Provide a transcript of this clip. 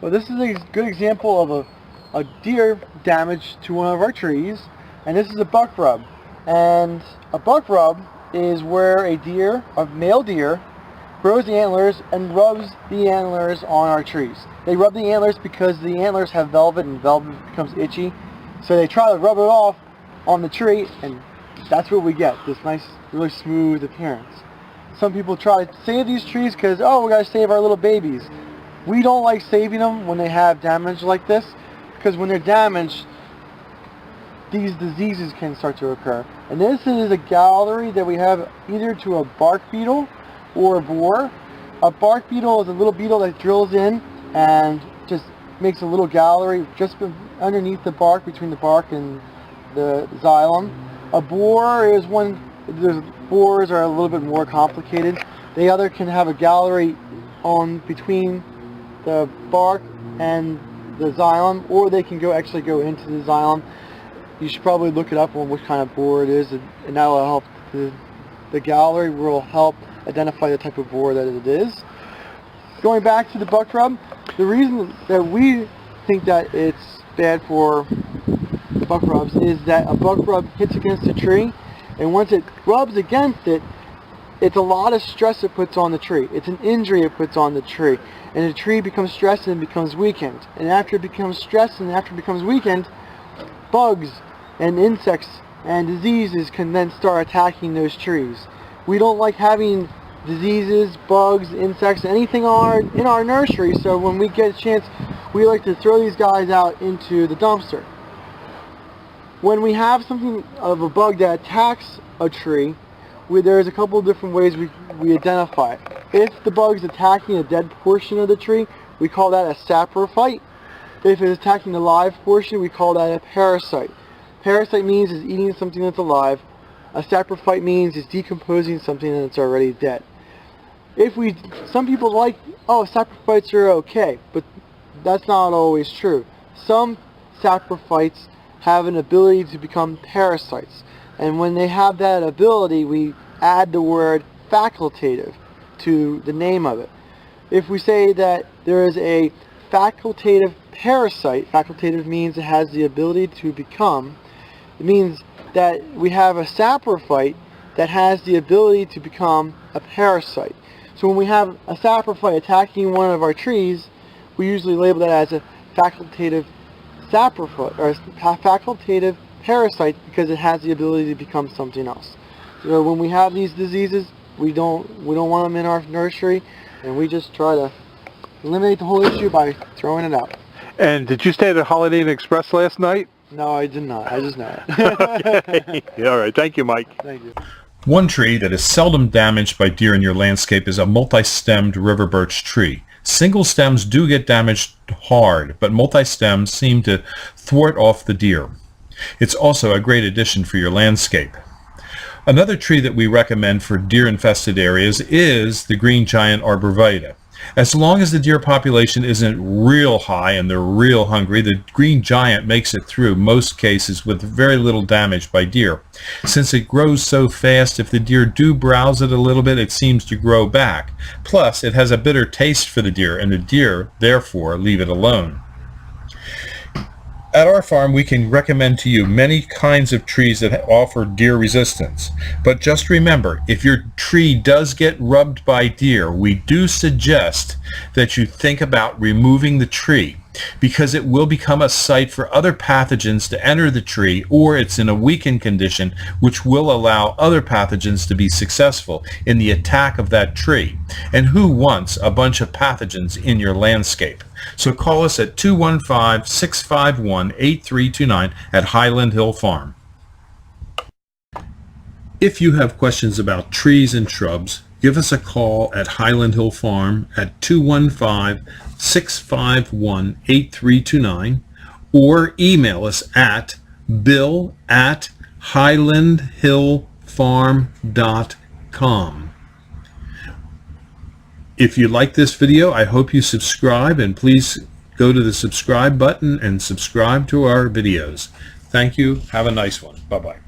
Well, this is a good example of a deer damage to one of our trees, and this is a buck rub. And a buck rub is where a male deer, grows the antlers and rubs the antlers on our trees. They rub the antlers because the antlers have velvet, and velvet becomes itchy. So they try to rub it off on the tree, and that's what we get, this nice, really smooth appearance. Some people try to save these trees because, oh, we got to save our little babies. We don't like saving them when they have damage like this, because when they're damaged, these diseases can start to occur. And this is a gallery that we have either to a bark beetle or a borer. A bark beetle is a little beetle that drills in and just makes a little gallery just underneath the bark, between the bark and the xylem. A borer is one, the borers are a little bit more complicated. They either can have a gallery on between the bark and the xylem, or they can actually go into the xylem. You should probably look it up on what kind of borer it is, and that will help. The gallery will help identify the type of borer that it is. Going back to the buck rub, the reason that we think that it's bad for buck rubs is that a buck rub hits against a tree, and once it rubs against it, it's a lot of stress it puts on the tree. It's an injury it puts on the tree, and the tree becomes stressed and becomes weakened. And after it becomes stressed and after it becomes weakened, bugs and insects and diseases can then start attacking those trees. We don't like having diseases, bugs, insects, anything in our nursery, so when we get a chance, we like to throw these guys out into the dumpster. When we have something of a bug that attacks a tree, there's a couple of different ways we identify it. If the bug's attacking a dead portion of the tree, we call that a saprophyte. If it's attacking the live portion, we call that a parasite. Parasite means it's eating something that's alive. A saprophyte means it's decomposing something that's already dead. Some people like, oh, saprophytes are okay, but that's not always true. Some saprophytes have an ability to become parasites, and when they have that ability, we add the word facultative to the name of it. If we say that there is a facultative parasite, facultative means it has the ability to become, it means that we have a saprophyte that has the ability to become a parasite. So when we have a saprophyte attacking one of our trees, we usually label that as a facultative saprophyte, or a facultative parasite, because it has the ability to become something else. So when we have these diseases, we don't want them in our nursery, and we just try to eliminate the whole issue by throwing it out. And did you stay at the Holiday Inn Express last night? No, I did not. I just know it. Okay. All right. Thank you, Mike. Thank you. One tree that is seldom damaged by deer in your landscape is a multi-stemmed river birch tree. Single stems do get damaged hard, but multi-stems seem to thwart off the deer. It's also a great addition for your landscape. Another tree that we recommend for deer-infested areas is the green giant arborvitae. As long as the deer population isn't real high and they're real hungry, the green giant makes it through most cases with very little damage by deer. Since it grows so fast, if the deer do browse it a little bit, it seems to grow back. Plus, it has a bitter taste for the deer, and the deer, therefore, leave it alone. At our farm, we can recommend to you many kinds of trees that offer deer resistance. But just remember, if your tree does get rubbed by deer, we do suggest that you think about removing the tree, because it will become a site for other pathogens to enter the tree, or it's in a weakened condition, which will allow other pathogens to be successful in the attack of that tree. And who wants a bunch of pathogens in your landscape? So call us at 215-651-8329 at Highland Hill Farm. If you have questions about trees and shrubs, give us a call at Highland Hill Farm at 215-651-8329 or email us at bill@highlandhillfarm.com. If you like this video, I hope you subscribe, and please go to the subscribe button and subscribe to our videos. Thank you. Have a nice one. Bye-bye.